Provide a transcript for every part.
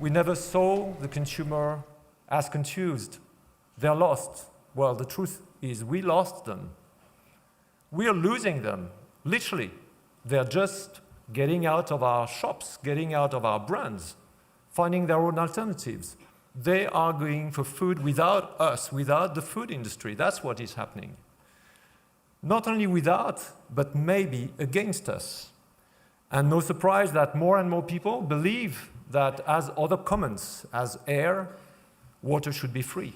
We never saw the consumer as confused. They're lost. Well, the truth is we lost them. We are losing them, literally. They're just getting out of our shops, getting out of our brands, finding their own alternatives. They are going for food without us, without the food industry. That's what is happening. Not only without, but maybe against us. And no surprise that more and more people believe that as other commons, as air, water should be free.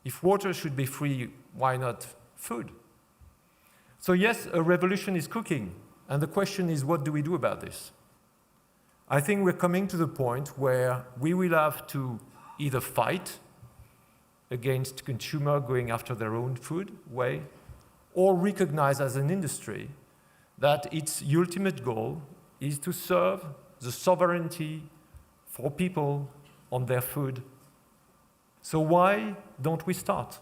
If water should be free, why not food? So yes, a revolution is cooking. And the question is, what do we do about this? I think we're coming to the point where we will have to either fight against consumer going after their own food way, or recognize as an industry that its ultimate goal is to serve the sovereignty for people on their food. So why don't we start?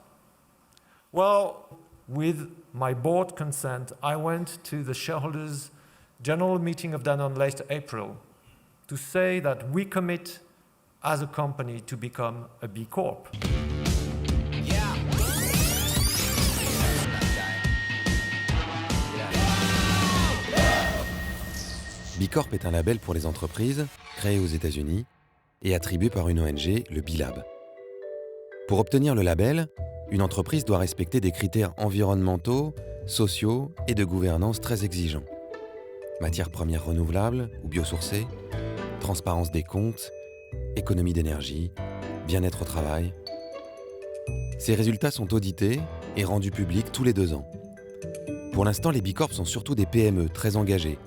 Well, with my board consent, I went to the shareholders' general meeting of Danone last April to say that we commit as a company to become a B Corp. B Corp est un label pour les entreprises, créé aux États-Unis et attribué par une ONG, le B-Lab. Pour obtenir le label, une entreprise doit respecter des critères environnementaux, sociaux et de gouvernance très exigeants. Matières premières renouvelables ou biosourcées, transparence des comptes, économie d'énergie, bien-être au travail. Ces résultats sont audités et rendus publics tous les 2 ans. Pour l'instant, les B Corp sont surtout des PME très engagées,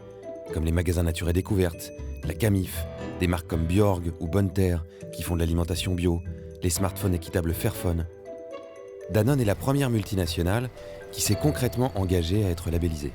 comme les magasins Nature et Découverte, la Camif, des marques comme Bjorg ou Bonne Terre qui font de l'alimentation bio, les smartphones équitables Fairphone. Danone est la première multinationale qui s'est concrètement engagée à être labellisée.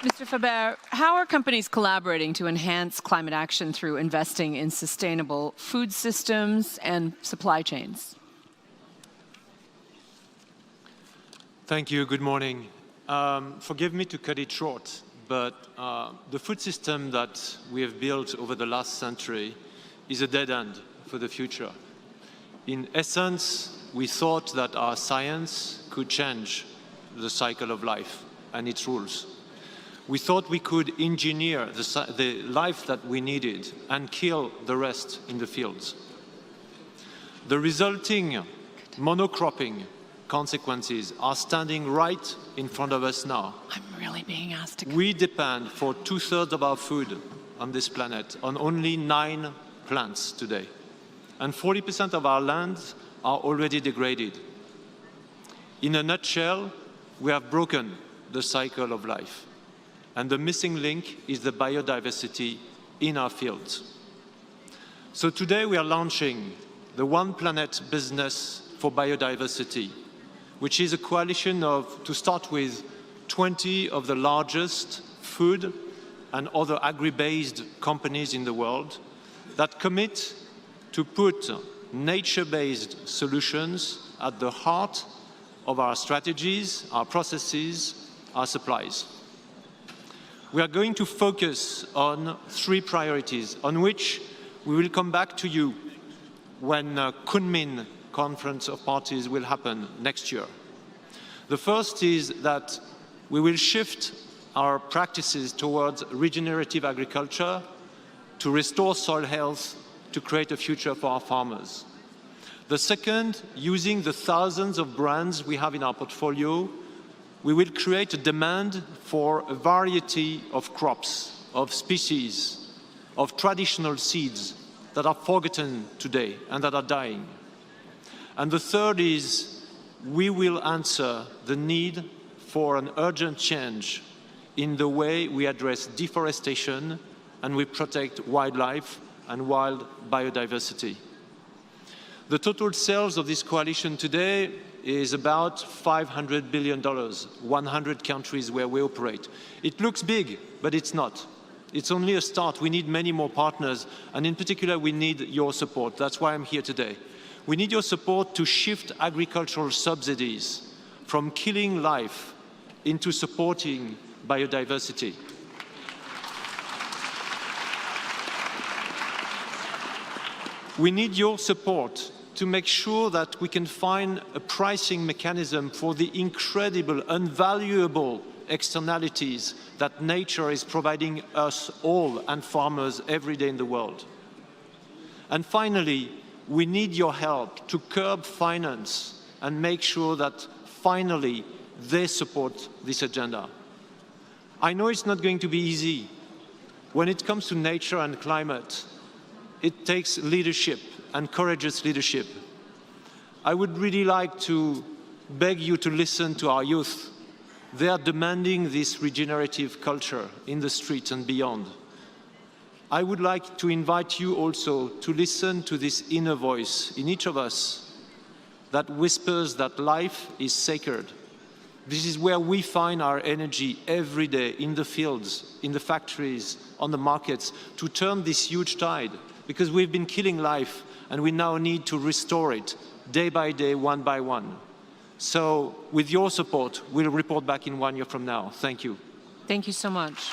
Mr. Faber, how are companies collaborating to enhance climate action through investing in sustainable food systems and supply chains? Thank you. Good morning. Forgive me to cut it short, but the food system that we have built over the last century is a dead end for the future. In essence, we thought that our science could change the cycle of life and its rules. We thought we could engineer the life that we needed and kill the rest in the fields. The resulting monocropping consequences are standing right in front of us now. I'm really being asked to... We depend for 2/3 of our food on this planet on only 9 plants today. And 40% of our lands are already degraded. In a nutshell, we have broken the cycle of life. And the missing link is the biodiversity in our fields. So today we are launching the One Planet Business for Biodiversity, which is a coalition of, to start with, 20 of the largest food and other agri-based companies in the world that commit to put nature-based solutions at the heart of our strategies, our processes, our supplies. We are going to focus on 3 priorities on which we will come back to you when Kunming Conference of Parties will happen next year. The first is that we will shift our practices towards regenerative agriculture to restore soil health, to create a future for our farmers. The second, using the thousands of brands we have in our portfolio, we will create a demand for a variety of crops, of species, of traditional seeds that are forgotten today and that are dying. And the third is, we will answer the need for an urgent change in the way we address deforestation and we protect wildlife and wild biodiversity. The total sales of this coalition today is about $500 billion, 100 countries where we operate. It looks big, but it's not. It's only a start. We need many more partners, and in particular, we need your support. That's why I'm here today. We need your support to shift agricultural subsidies from killing life into supporting biodiversity. We need your support to make sure that we can find a pricing mechanism for the incredible, invaluable externalities that nature is providing us all and farmers every day in the world. And finally, we need your help to curb finance and make sure that finally they support this agenda. I know it's not going to be easy. When it comes to nature and climate, it takes leadership and courageous leadership. I would really like to beg you to listen to our youth. They are demanding this regenerative culture in the streets and beyond. I would like to invite you also to listen to this inner voice in each of us that whispers that life is sacred. This is where we find our energy every day, in the fields, in the factories, on the markets, to turn this huge tide, because we've been killing life and we now need to restore it day by day, one by one. So with your support, we'll report back in 1 year from now. Thank you. Thank you so much.